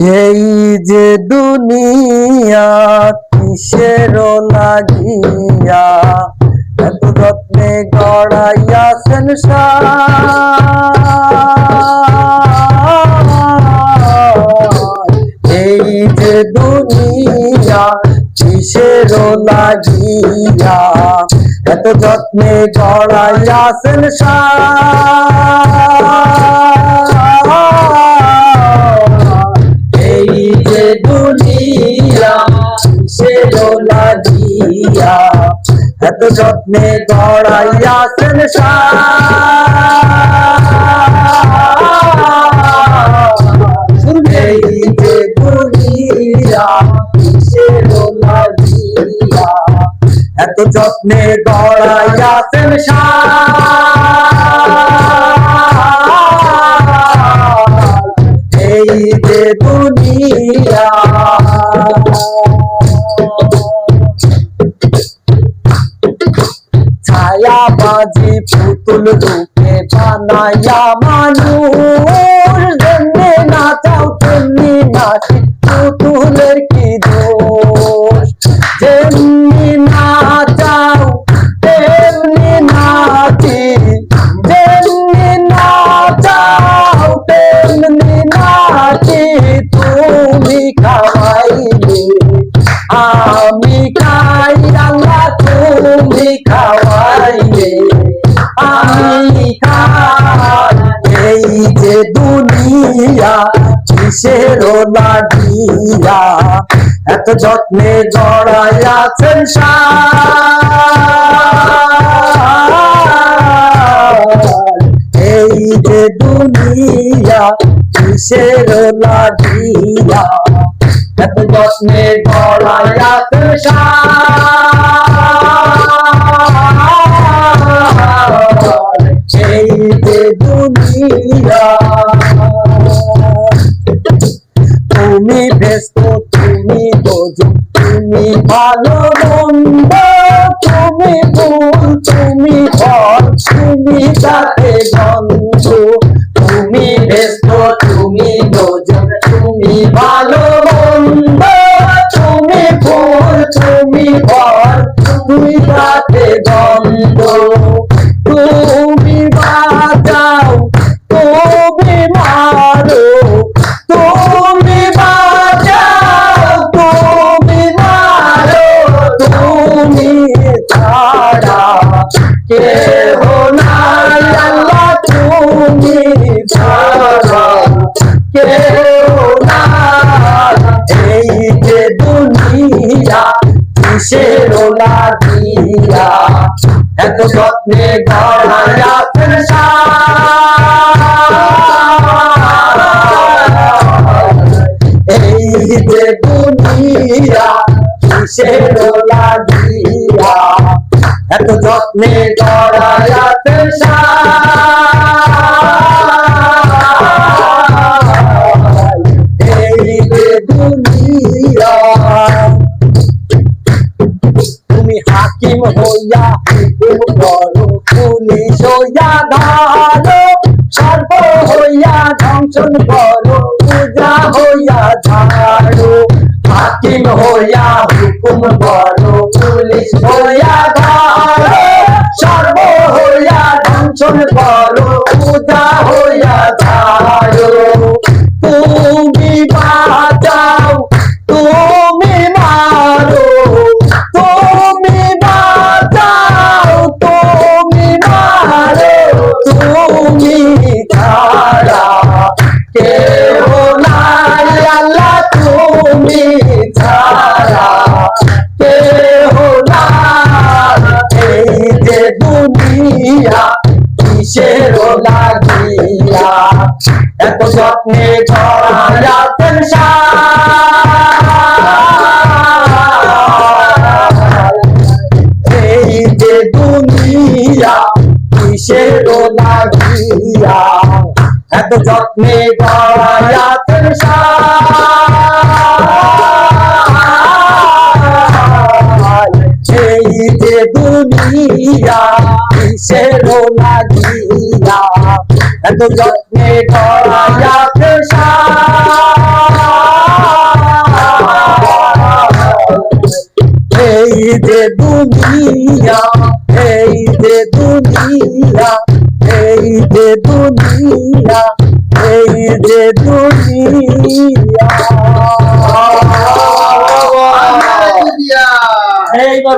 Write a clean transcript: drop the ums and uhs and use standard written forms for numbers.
এই যে দুনিয়া কিসের লাগিয়া এত যত্নে গড়াইয়াছেন এই যে দুনিয়া কিসের লাগিয়া এত যত্নে গড়াইয়াছেন দুনিয়া সে লাগিয়া এত যত্নে গড়াইয়াছেন এই যে দুনিয়া সে লাগিয়া এত যত্নে গড়াইয়াছেন এই যে দুনিয়া ছায়াবাজি পুতুল রূপে বানায়া মানুষ যেমনি নাচাও তেমনি নাচি পুতুলের কি দোষ যেমনি নাচাও তেমনি নাচি যেমনি নাচাও তেমনি নাচি তুমি খাওয়াইলে আমি খাই আল্লাহ তুমি খাওয়াইলে আমি খাই এই যে দুনিয়া কিসের লাগিয়া এত যত্নে গড়াইয়াছেন এই যে দুনিয়া কিসের লাগিয়া এত যত্নে গড়াইয়াছেন এই যে দুনিয়া তুমি ব্যস্ত তুমি বোঝো তুমি ভালো মন্দ তুমি ফুল তুমি ফল তুমি তাতে গন্ধ তুমি ব্যস্ত তুমি বোঝো তুমি ভালো মন্দ তুমি ফুল তুমি ফল তুমি তাতে গন্ধ তুমি বাজাও তুমি মারো তুমি বাজাও তুমি মারো তুমি ছাড়া কেহ নাই আল্লাহ তুমি ছাড়া কেহ নাই এই যে দুনিয়া কিসের লাগিয়া এত যত্নে গড়াইয়াছেন এই যে দুনিয়া কিসের লাগিয়া এত যত্নে গড়াইয়াছেন এই যে দুনিয়া তুমি হাকিম হইয়া হুকুম করো পুলিশ হইয়া ধরো সর্ব হইয়া ধ্বংসন করো পূজা হইয়া ঝাড়ো হাকিম হইয়া হুকুম করো পুলিশ হইয়া ধরো সর্ব হইয়া ধ্বংসন করো পূজা হইয়া ঝাড়ো তুমি বাঁচাও তুমি মারো তুমি বাঁচাও তুমি মারো তুমি ছাড়া কেহ নাই আল্লাহ তুমি ছাড়া কেহ নাই এই যে দুনিয়া কিসের লাগিয়া এত যত্নে গড়াইয়াছেন এই যে দুনিয়া কিসের লাগিয়া এত যত্নে গড়াইয়াছেন এই যে দুনিয়া কিসের লাগিয়া এত যত্নে গড়াইয়াছেন যে দুনিয়া, এই যে দুনিয়া, এই যে দুনিয়া, এই যে দুনিয়া। এইবার